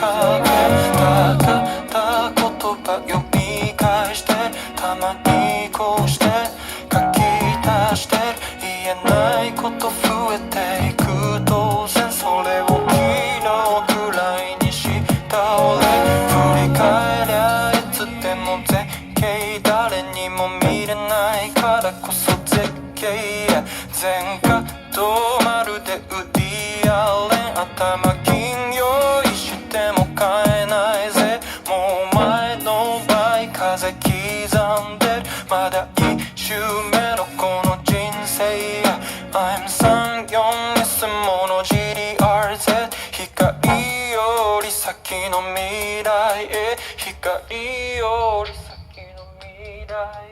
かけた言葉読み返してたまにこうして書き足して言えないこと増えていく当然それを昨日くらいにした俺振り返りゃいつでも絶景誰にも見れないからこそ絶景全角度まるでウディアレン頭金用意しても買えないぜもう前の倍風刻んでるまだ一周目のこの人生 I'm 34S もの GDRZ 光より先の未来へ光より先の未来